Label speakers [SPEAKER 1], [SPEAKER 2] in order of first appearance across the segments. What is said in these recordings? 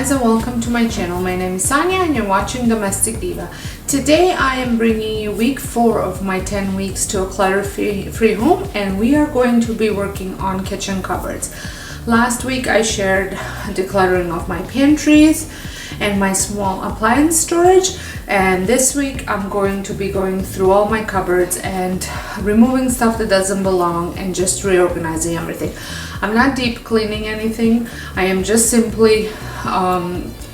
[SPEAKER 1] guys and welcome to my channel. My name is Sanya and you're watching Domestic Diva. Today I am bringing you week 4 of my 10 weeks to a clutter-free home, and we are going to be working on kitchen cupboards. Last week I shared decluttering of my pantries and my small appliance storage, and this week I'm going to be going through all my cupboards and removing stuff that doesn't belong and just reorganizing everything. I'm not deep cleaning anything. I am just simply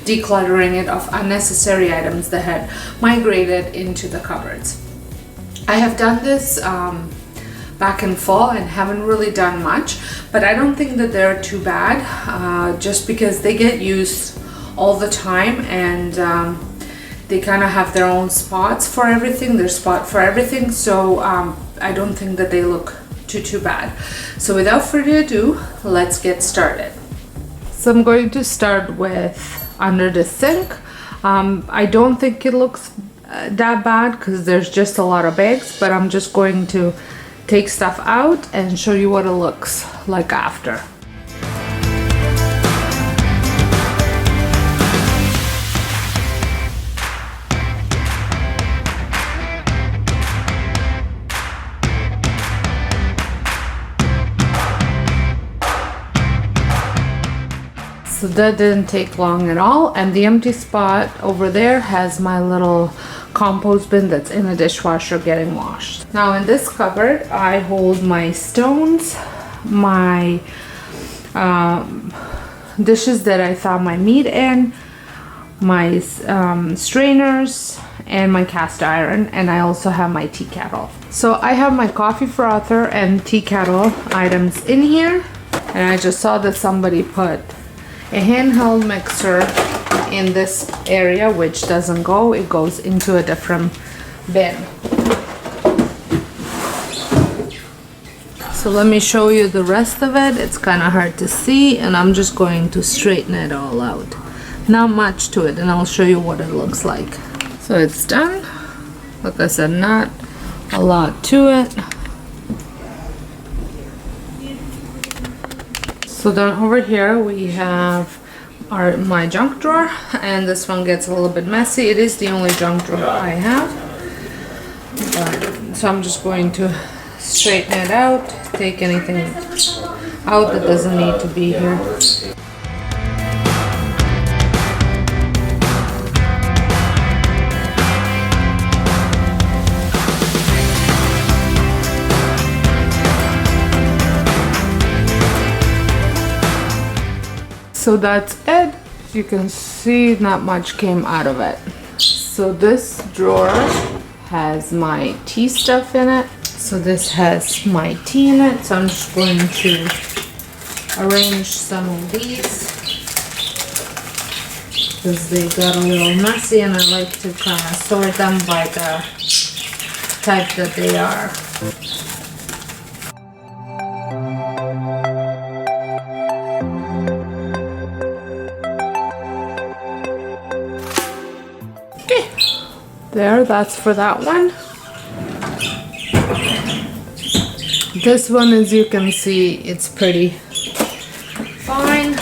[SPEAKER 1] decluttering it of unnecessary items that had migrated into the cupboards. I have done this back in fall and haven't really done much, but I don't think that they're too bad, just because they get used all the time, and they kind of have their own spots for everything, their spot for everything, so I don't think that they look too bad. So without further ado, let's get started. So I'm going to start with under the sink. I don't think it looks that bad because there's just a lot of bags, but I'm just going to take stuff out and show you what it looks like after. So that didn't take long at all, and the empty spot over there has my little compost bin that's in the dishwasher getting washed. Now in this cupboard I hold my stones, my dishes that I thaw my meat in, my strainers, and my cast iron, and I also have my tea kettle. So I have my coffee frother and tea kettle items in here, and I just saw that somebody put a handheld mixer in this area, which doesn't go, it goes into a different bin. So let me show you the rest of it. It's kind of hard to see, and I'm just going to straighten it all out. Not much to it, and I'll show you what it looks like. So it's done. Like I said, not a lot to it. So then over here we have my junk drawer, and this one gets a little bit messy. It is the only junk drawer I have, so I'm just going to straighten it out, take anything out that doesn't need to be here. So that's it. You can see not much came out of it. So this drawer has my tea stuff in it. So this has my tea in it. So I'm just going to arrange some of these because they got a little messy, and I like to kind of sort them by the type that they are. There, that's for that one. This one, as you can see, it's pretty fine.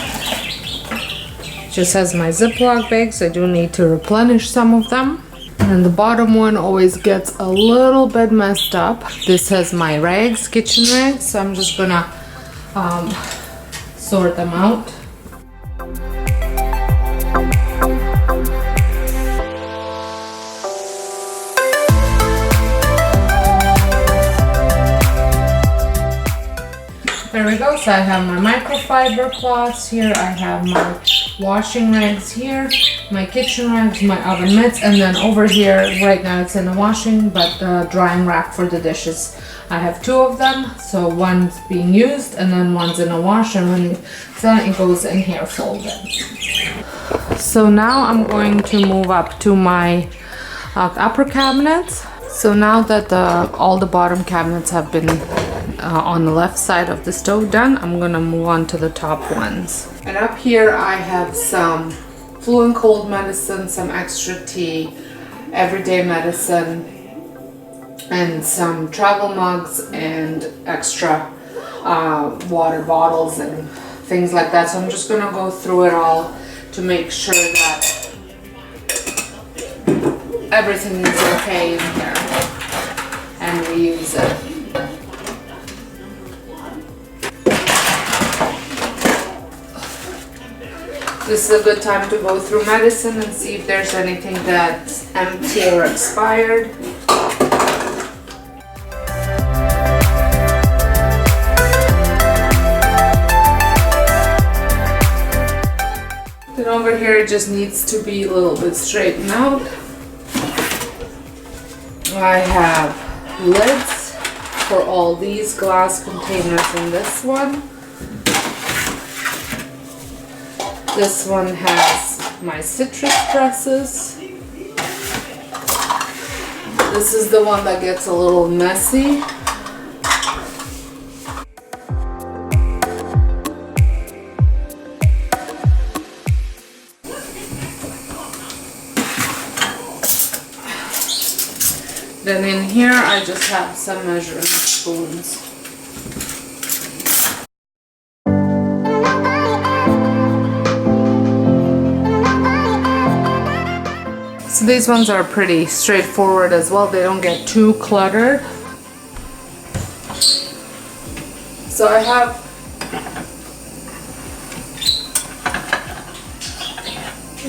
[SPEAKER 1] Just has my Ziploc bags. I do need to replenish some of them. And the bottom one always gets a little bit messed up. This has my rags, kitchen rags, so I'm just gonna sort them out. There we go. So I have my microfiber cloths here, I have my washing rags here, my kitchen rags, my oven mitts, and then over here, right now it's in the washing, but the drying rack for the dishes. I have 2 of them, so one's being used and then one's in a wash, and when it's done, it goes in here folded. So now I'm going to move up to my upper cabinets. So now that all the bottom cabinets have been on the left side of the stove done, I'm gonna move on to the top ones. And up here I have some flu and cold medicine, some extra tea, everyday medicine, and some travel mugs and extra water bottles and things like that. So I'm just gonna go through it all to make sure that everything is okay in here and we use it. This is a good time to go through medicine and see if there's anything that's empty or expired. Then over here it just needs to be a little bit straightened out. I have lids for all these glass containers in this one. This one has my citrus presses. This is the one that gets a little messy. Then in here I just have some measuring spoons. So these ones are pretty straightforward as well. They don't get too cluttered. So I have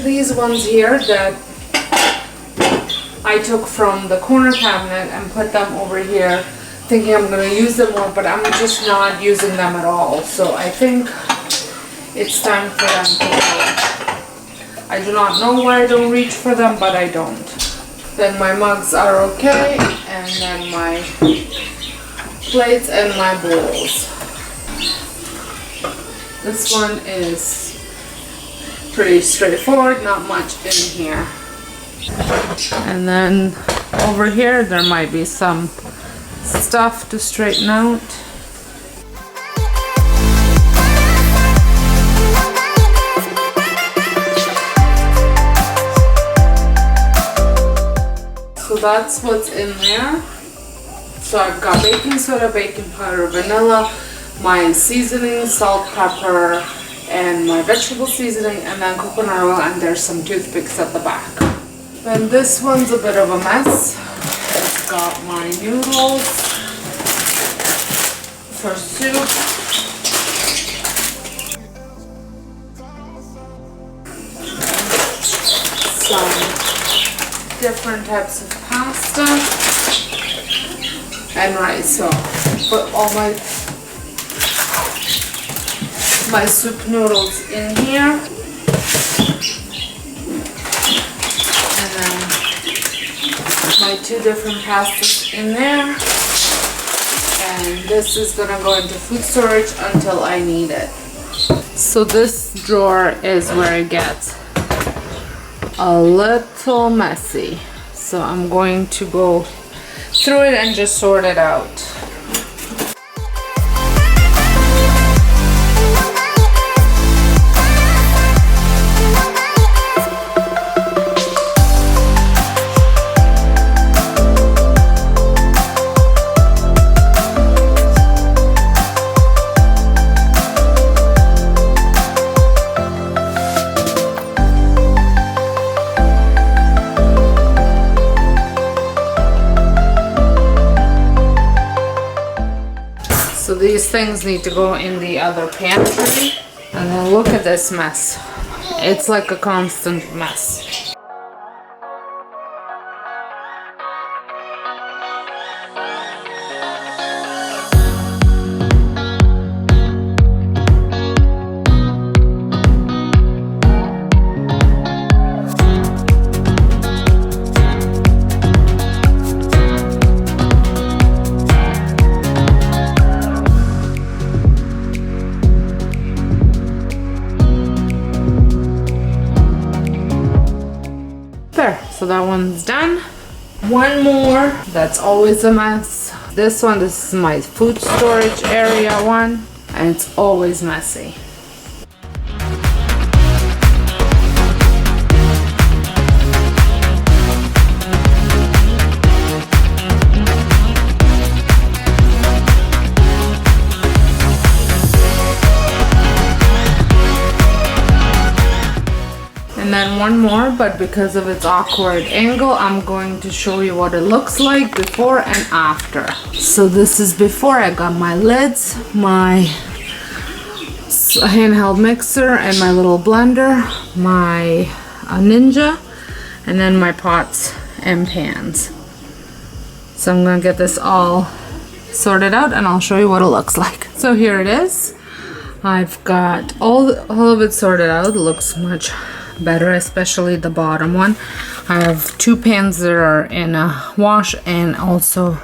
[SPEAKER 1] these ones here that I took from the corner cabinet and put them over here thinking I'm going to use them more, but I'm just not using them at all. So I think it's time for them to go. I do not know why I don't reach for them, but I don't. Then my mugs are okay, and then my plates and my bowls. This one is pretty straightforward, not much in here. And then over here there might be some stuff to straighten out. So that's what's in there. So I've got baking soda, baking powder, vanilla, my seasoning, salt, pepper, and my vegetable seasoning, and then coconut oil, and there's some toothpicks at the back. Then this one's a bit of a mess. It's got my noodles for soup. Some different types of pasta and rice. So put all my soup noodles in here. My two different pastas in there, and this is gonna go into food storage until I need it. So this drawer is where it gets a little messy, so I'm going to go through it and just sort it out. So these things need to go in the other pantry. And then look at this mess. It's like a constant mess. There, so that one's done. One more that's always a mess. This is my food storage area one, and it's always messy. then one more, but because of its awkward angle, I'm going to show you what it looks like before and after. So this is before. I got my lids, my handheld mixer, and my little blender, my Ninja, and then my pots and pans. So I'm gonna get this all sorted out and I'll show you what it looks like. So here it is. I've got all of it sorted out. It looks much better, especially the bottom one. I have 2 pans that are in a wash and also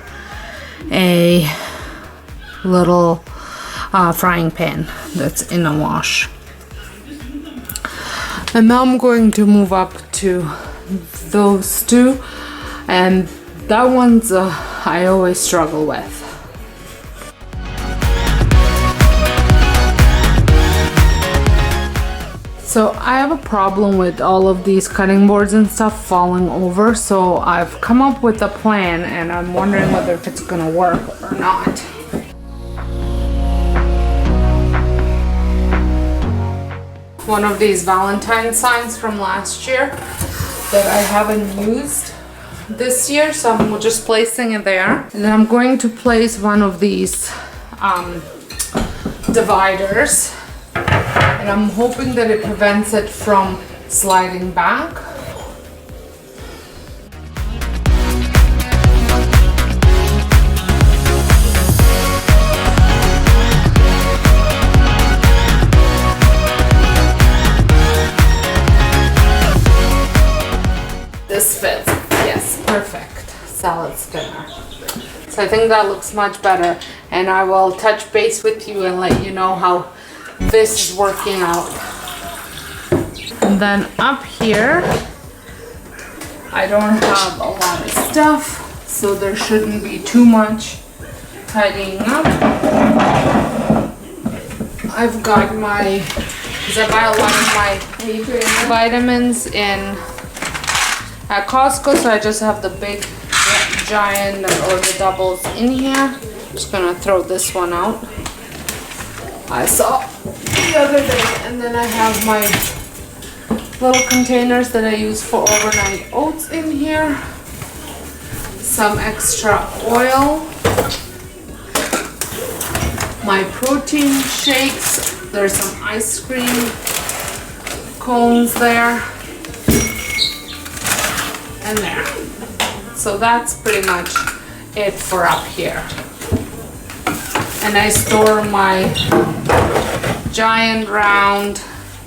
[SPEAKER 1] a little frying pan that's in a wash. And now I'm going to move up to those 2, and that one's I always struggle with. So I have a problem with all of these cutting boards and stuff falling over, so I've come up with a plan and I'm wondering whether if it's gonna work or not. One of these Valentine signs from last year that I haven't used this year, so I'm just placing it there. And then I'm going to place one of these dividers. And I'm hoping that it prevents it from sliding back. This fits. Yes, perfect. Salad spinner. So I think that looks much better. And I will touch base with you and let you know how this is working out. And then up here, I don't have a lot of stuff, so there shouldn't be too much tidying up. I've got my, because I buy a lot of my vitamins at Costco, so I just have the big giant or the doubles in here. I'm just gonna throw this one out. I saw the other day, and then I have my little containers that I use for overnight oats in here, some extra oil, my protein shakes, there's some ice cream cones there, and there. So that's pretty much it for up here. And I store my giant round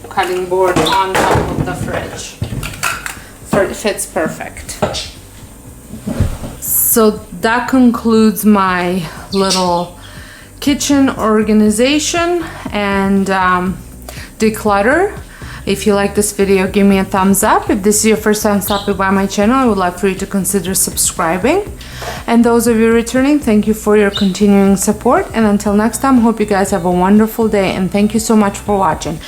[SPEAKER 1] cutting board on top of the fridge. It fits perfect. So that concludes my little kitchen organization and declutter. If you like this video, give me a thumbs up. If this is your first time stopping by my channel, I would like for you to consider subscribing. And those of you returning, thank you for your continuing support. And until next time, hope you guys have a wonderful day. And thank you so much for watching.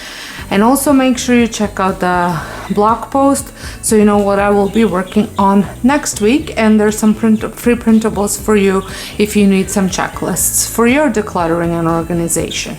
[SPEAKER 1] And also make sure you check out the blog post so you know what I will be working on next week. And there's some free printables for you if you need some checklists for your decluttering and organization.